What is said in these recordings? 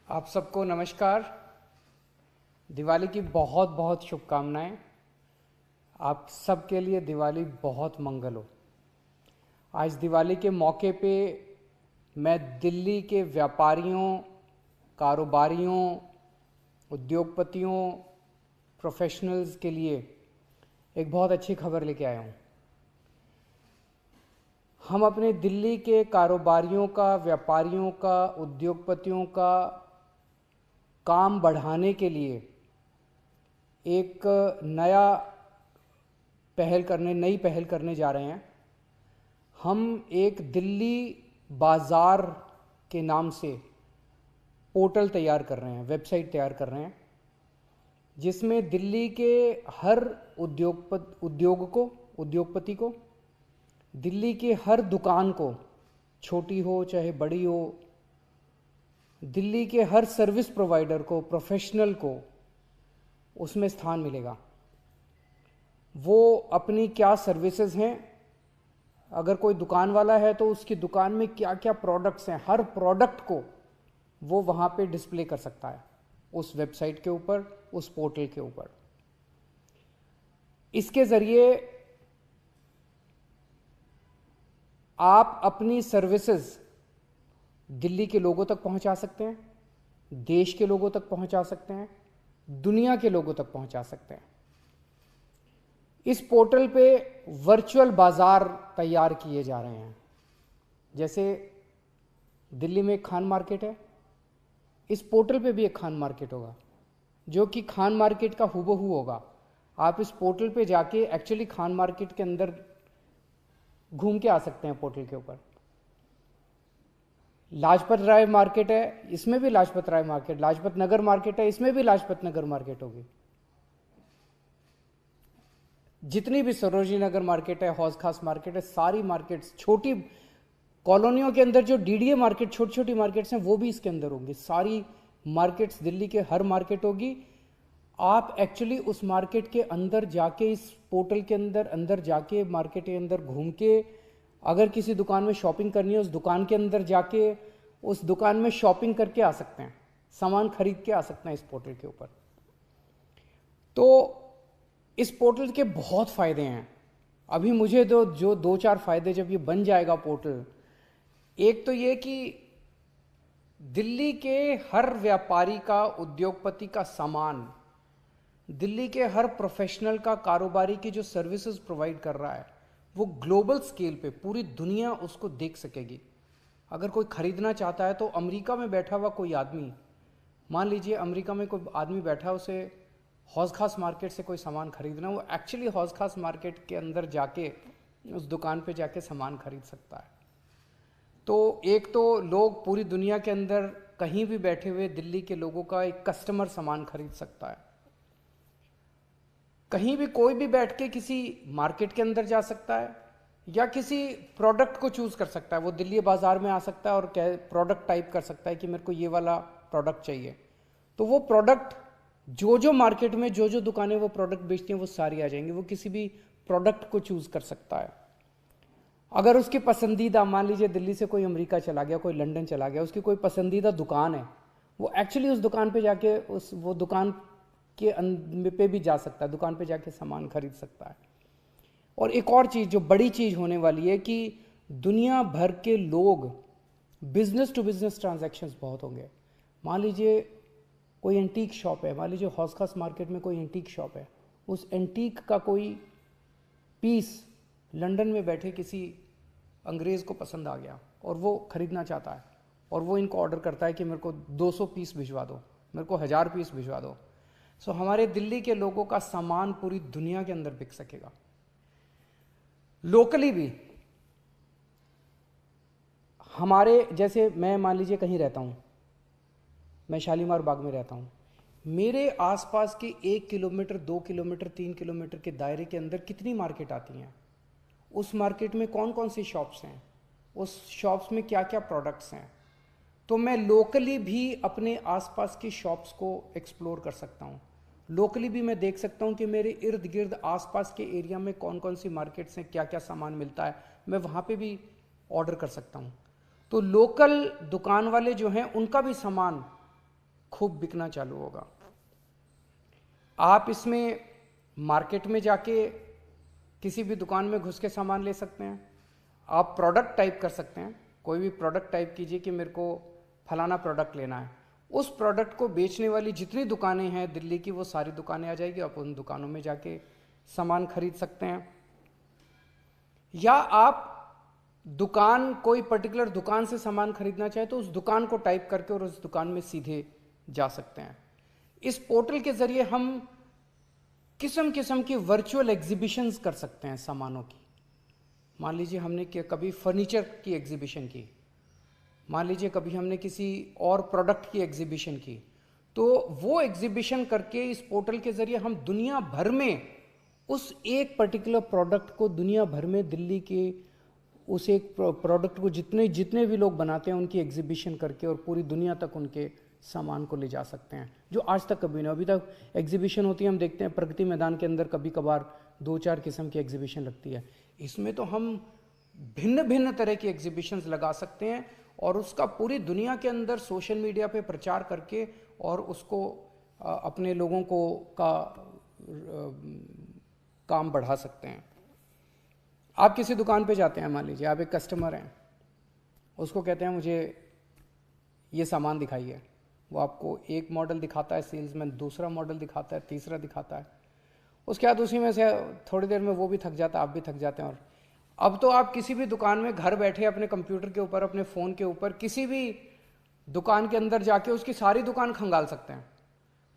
आप सबको नमस्कार। दिवाली की बहुत बहुत शुभकामनाएं। आप सबके लिए दिवाली बहुत मंगल हो। आज दिवाली के मौके पे मैं दिल्ली के व्यापारियों, कारोबारियों, उद्योगपतियों, प्रोफेशनल्स के लिए एक बहुत अच्छी खबर लेके आया हूँ। हम अपने दिल्ली के कारोबारियों का, व्यापारियों का, उद्योगपतियों का काम बढ़ाने के लिए एक नई पहल करने जा रहे हैं। हम एक दिल्ली बाज़ार के नाम से पोर्टल तैयार कर रहे हैं, वेबसाइट तैयार कर रहे हैं, जिसमें दिल्ली के हर उद्योगपति को, दिल्ली की हर दुकान को, छोटी हो चाहे बड़ी हो, दिल्ली के हर सर्विस प्रोवाइडर को, प्रोफेशनल को उसमें स्थान मिलेगा। वो अपनी क्या सर्विसेज हैं, अगर कोई दुकान वाला है तो उसकी दुकान में क्या क्या प्रोडक्ट्स हैं, हर प्रोडक्ट को वो वहाँ पे डिस्प्ले कर सकता है, उस वेबसाइट के ऊपर, उस पोर्टल के ऊपर। इसके ज़रिए आप अपनी सर्विसेज दिल्ली के लोगों तक पहुंचा सकते हैं, देश के लोगों तक पहुंचा सकते हैं, दुनिया के लोगों तक पहुंचा सकते हैं। इस पोर्टल पे वर्चुअल बाजार तैयार किए जा रहे हैं। जैसे दिल्ली में एक खान मार्केट है, इस पोर्टल पे भी एक खान मार्केट होगा, जो कि खान मार्केट का हूबहू होगा। आप इस पोर्टल पे जाके एक्चुअली खान मार्केट के अंदर घूम के आ सकते हैं। पोर्टल के ऊपर लाजपत राय मार्केट है, इसमें भी लाजपत राय मार्केट, लाजपत नगर मार्केट है, इसमें भी लाजपत नगर मार्केट होगी। जितनी भी सरोजिनी नगर मार्केट है, हौज खास मार्केट है, सारी मार्केट्स, छोटी कॉलोनियों के अंदर जो डीडीए मार्केट, छोटी छोटी मार्केट्स हैं, वो भी इसके अंदर होंगी। सारी मार्केट्स, दिल्ली के हर मार्केट होगी। आप एक्चुअली उस मार्केट के अंदर जाके, इस पोर्टल के अंदर जाके, मार्केट के अंदर घूम के, अगर किसी दुकान में शॉपिंग करनी है, उस दुकान के अंदर जाके उस दुकान में शॉपिंग करके आ सकते हैं, सामान खरीद के आ सकते हैं इस पोर्टल के ऊपर। तो इस पोर्टल के बहुत फ़ायदे हैं। अभी मुझे जो दो चार फ़ायदे, जब ये बन जाएगा पोर्टल, एक तो ये कि दिल्ली के हर व्यापारी का, उद्योगपति का सामान, दिल्ली के हर प्रोफेशनल का, कारोबारी की जो सर्विसेज प्रोवाइड कर रहा है, वो ग्लोबल स्केल पे पूरी दुनिया उसको देख सकेगी। अगर कोई खरीदना चाहता है तो अमेरिका में बैठा हुआ कोई आदमी, मान लीजिए अमेरिका में कोई आदमी बैठा है, उसे हौज खास मार्केट से कोई सामान खरीदना, वो एक्चुअली हौज खास मार्केट के अंदर जाके उस दुकान पे जाके सामान खरीद सकता है। तो एक तो लोग पूरी दुनिया के अंदर कहीं भी बैठे हुए दिल्ली के लोगों का एक कस्टमर सामान खरीद सकता है। कहीं भी कोई भी बैठ के किसी मार्केट के अंदर जा सकता है, या किसी प्रोडक्ट को चूज कर सकता है। वो दिल्ली बाजार में आ सकता है और प्रोडक्ट टाइप कर सकता है कि मेरे को ये वाला प्रोडक्ट चाहिए, तो वो प्रोडक्ट जो मार्केट में जो दुकानें वो प्रोडक्ट बेचती हैं, वो सारी आ जाएंगी। वो किसी भी प्रोडक्ट को चूज कर सकता है। अगर उसकी पसंदीदा, मान लीजिए दिल्ली से कोई अमेरिका चला गया, कोई लंदन चला गया, उसकी कोई पसंदीदा दुकान है, वो एक्चुअली उस दुकान पे जाके वो दुकान के पे भी जा सकता है, दुकान पे जाके सामान खरीद सकता है। और एक और चीज़, जो बड़ी चीज़ होने वाली है, कि दुनिया भर के लोग, बिजनेस टू बिजनेस ट्रांजैक्शंस बहुत होंगे। मान लीजिए कोई एंटीक शॉप है, मान लीजिए हौज खास मार्केट में कोई एंटीक शॉप है, उस एंटीक का कोई पीस लंदन में बैठे किसी अंग्रेज़ को पसंद आ गया और वो खरीदना चाहता है, और वो इनको ऑर्डर करता है कि मेरे को 200 पीस भिजवा दो, मेरे को 1000 पीस भिजवा दो। सो हमारे दिल्ली के लोगों का सामान पूरी दुनिया के अंदर बिक सकेगा, लोकली भी। हमारे जैसे, मैं मान लीजिए कहीं रहता हूँ, मैं शालीमार बाग में रहता हूँ, मेरे आसपास के 1 किलोमीटर, 2 किलोमीटर, 3 किलोमीटर के दायरे के अंदर कितनी मार्केट आती हैं, उस मार्केट में कौन कौन सी शॉप्स हैं, उस शॉप्स में क्या क्या प्रोडक्ट्स हैं। तो मैं लोकली भी अपने आसपास की शॉप्स को एक्सप्लोर कर सकता हूँ। लोकली भी मैं देख सकता हूँ कि मेरे इर्द गिर्द आसपास के एरिया में कौन कौन सी मार्केट्स हैं, क्या क्या सामान मिलता है, मैं वहाँ पे भी ऑर्डर कर सकता हूँ। तो लोकल दुकान वाले जो हैं, उनका भी सामान खूब बिकना चालू होगा। आप इसमें मार्केट में जाके किसी भी दुकान में घुस के सामान ले सकते हैं। आप प्रोडक्ट टाइप कर सकते हैं, कोई भी प्रोडक्ट टाइप कीजिए कि मेरे को फलाना प्रोडक्ट लेना है, उस प्रोडक्ट को बेचने वाली जितनी दुकानें हैं दिल्ली की वो सारी दुकानें आ जाएगी, आप उन दुकानों में जाके सामान खरीद सकते हैं। या आप दुकान, कोई पर्टिकुलर दुकान से सामान खरीदना चाहे तो उस दुकान को टाइप करके और उस दुकान में सीधे जा सकते हैं। इस पोर्टल के जरिए हम किस्म किस्म की वर्चुअल एग्जीबिशंस कर सकते हैं सामानों की। मान लीजिए हमने कभी फर्नीचर की एग्जीबिशन की, मान लीजिए कभी हमने किसी और प्रोडक्ट की एग्जीबिशन की, तो वो एग्जीबिशन करके इस पोर्टल के जरिए हम दुनिया भर में उस एक पर्टिकुलर प्रोडक्ट को, दुनिया भर में दिल्ली के उस एक प्रोडक्ट को जितने जितने भी लोग बनाते हैं उनकी एग्जीबिशन करके और पूरी दुनिया तक उनके सामान को ले जा सकते हैं, जो आज तक कभी नहीं। अभी तक एग्जीबिशन होती है, हम देखते हैं प्रगति मैदान के अंदर कभी कभार 2-4 किस्म की एग्जीबिशन लगती है, इसमें तो हम भिन्न भिन्न तरह की एग्जीबिशंस लगा सकते हैं और उसका पूरी दुनिया के अंदर सोशल मीडिया पे प्रचार करके और उसको अपने लोगों को काम बढ़ा सकते हैं। आप किसी दुकान पे जाते हैं, मान लीजिए आप एक कस्टमर हैं, उसको कहते हैं मुझे ये सामान दिखाइए, वो आपको एक मॉडल दिखाता है, सेल्समैन दूसरा मॉडल दिखाता है, तीसरा दिखाता है, उसके बाद उसी में से थोड़ी देर में वो भी थक जाता है, आप भी थक जाते हैं। और अब तो आप किसी भी दुकान में घर बैठे अपने कंप्यूटर के ऊपर, अपने फ़ोन के ऊपर किसी भी दुकान के अंदर जाके उसकी सारी दुकान खंगाल सकते हैं,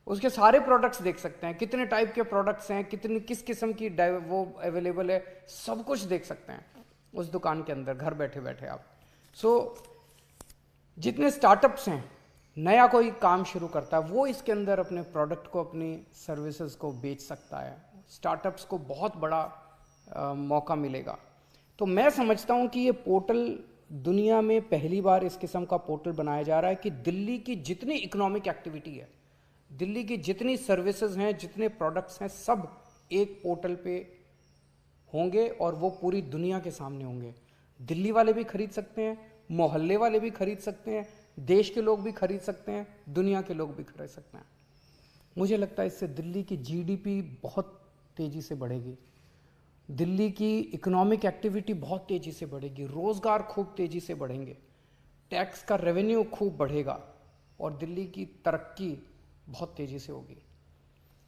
उसके सारे प्रोडक्ट्स देख सकते हैं, कितने टाइप के प्रोडक्ट्स हैं, कितनी किस किस्म की वो अवेलेबल है, सब कुछ देख सकते हैं उस दुकान के अंदर घर बैठे बैठे आप। जितने स्टार्टअप्स हैं, नया कोई काम शुरू करता है, वो इसके अंदर अपने प्रोडक्ट को, अपनी सर्विसेज को बेच सकता है। स्टार्टअप्स को बहुत बड़ा मौका मिलेगा। तो मैं समझता हूँ कि ये पोर्टल दुनिया में पहली बार इस किस्म का पोर्टल बनाया जा रहा है कि दिल्ली की जितनी इकोनॉमिक एक्टिविटी है, दिल्ली की जितनी सर्विसेज हैं, जितने प्रोडक्ट्स हैं, सब एक पोर्टल पे होंगे और वो पूरी दुनिया के सामने होंगे। दिल्ली वाले भी खरीद सकते हैं, मोहल्ले वाले भी खरीद सकते हैं, देश के लोग भी खरीद सकते हैं, दुनिया के लोग भी खरीद सकते हैं। मुझे लगता है इससे दिल्ली की जीडीपी बहुत तेज़ी से बढ़ेगी, दिल्ली की इकोनॉमिक एक्टिविटी बहुत तेज़ी से बढ़ेगी, रोज़गार खूब तेज़ी से बढ़ेंगे, टैक्स का रेवेन्यू खूब बढ़ेगा और दिल्ली की तरक्की बहुत तेज़ी से होगी।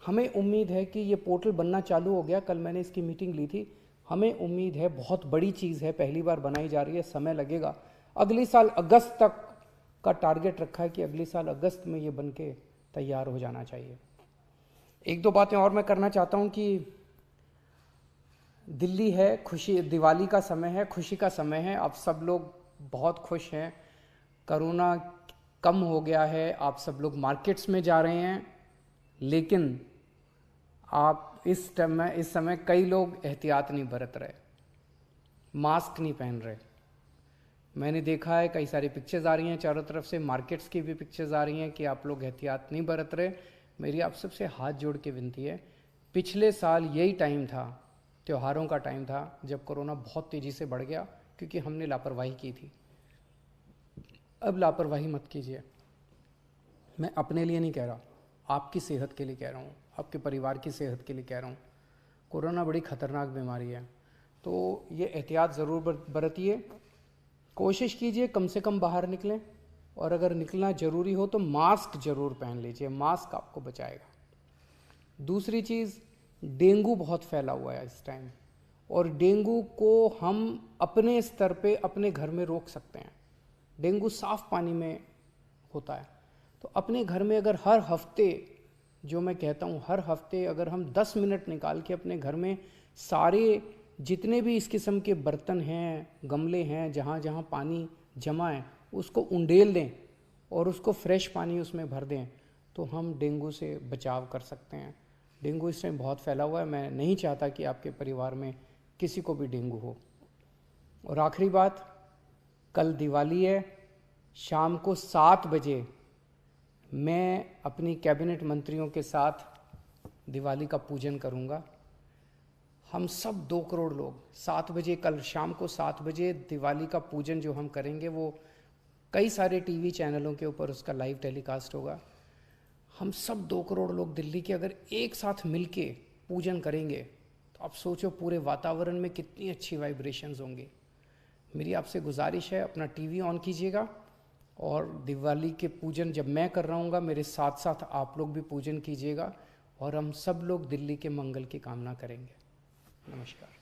हमें उम्मीद है कि ये पोर्टल बनना चालू हो गया, कल मैंने इसकी मीटिंग ली थी, हमें उम्मीद है, बहुत बड़ी चीज़ है, पहली बार बनाई जा रही है, समय लगेगा। अगले साल अगस्त तक का टारगेट रखा है कि अगले साल अगस्त में ये बन के तैयार हो जाना चाहिए। एक दो बातें और मैं करना चाहता हूँ कि दिल्ली है, खुशी, दिवाली का समय है, खुशी का समय है, आप सब लोग बहुत खुश हैं, कोरोना कम हो गया है, आप सब लोग मार्केट्स में जा रहे हैं, लेकिन आप इस समय कई लोग एहतियात नहीं बरत रहे, मास्क नहीं पहन रहे। मैंने देखा है, कई सारी पिक्चर्स आ रही हैं चारों तरफ से, मार्केट्स की भी पिक्चर्स आ रही हैं कि आप लोग एहतियात नहीं बरत रहे। मेरी आप सबसे हाथ जोड़ के विनती है, पिछले साल यही टाइम था, त्योहारों का टाइम था, जब कोरोना बहुत तेज़ी से बढ़ गया क्योंकि हमने लापरवाही की थी। अब लापरवाही मत कीजिए। मैं अपने लिए नहीं कह रहा, आपकी सेहत के लिए कह रहा हूँ, आपके परिवार की सेहत के लिए कह रहा हूँ। कोरोना बड़ी ख़तरनाक बीमारी है, तो ये एहतियात ज़रूर बरतिए, कोशिश कीजिए कम से कम बाहर निकलें, और अगर निकलना ज़रूरी हो तो मास्क ज़रूर पहन लीजिए, मास्क आपको बचाएगा। दूसरी चीज़, डेंगू बहुत फैला हुआ है इस टाइम, और डेंगू को हम अपने स्तर पे अपने घर में रोक सकते हैं। डेंगू साफ पानी में होता है, तो अपने घर में अगर हर हफ्ते, जो मैं कहता हूँ हर हफ्ते अगर हम 10 मिनट निकाल के अपने घर में सारे जितने भी इस किस्म के बर्तन हैं, गमले हैं, जहाँ जहाँ पानी जमा है, उसको उंडेल दें और उसको फ्रेश पानी उसमें भर दें, तो हम डेंगू से बचाव कर सकते हैं। डेंगू इस टाइम बहुत फैला हुआ है, मैं नहीं चाहता कि आपके परिवार में किसी को भी डेंगू हो। और आखिरी बात, कल दिवाली है, शाम को 7 बजे मैं अपनी कैबिनेट मंत्रियों के साथ दिवाली का पूजन करूंगा। हम सब 2 करोड़ लोग 7 बजे, कल शाम को 7 बजे दिवाली का पूजन जो हम करेंगे, वो कई सारे टीवी चैनलों के ऊपर उसका लाइव टेलीकास्ट होगा। हम सब 2 करोड़ लोग दिल्ली के अगर एक साथ मिलके पूजन करेंगे तो आप सोचो पूरे वातावरण में कितनी अच्छी वाइब्रेशंस होंगी। मेरी आपसे गुजारिश है, अपना टीवी ऑन कीजिएगा और दिवाली के पूजन जब मैं कर रहा हूँगा मेरे साथ साथ आप लोग भी पूजन कीजिएगा और हम सब लोग दिल्ली के मंगल की कामना करेंगे। नमस्कार।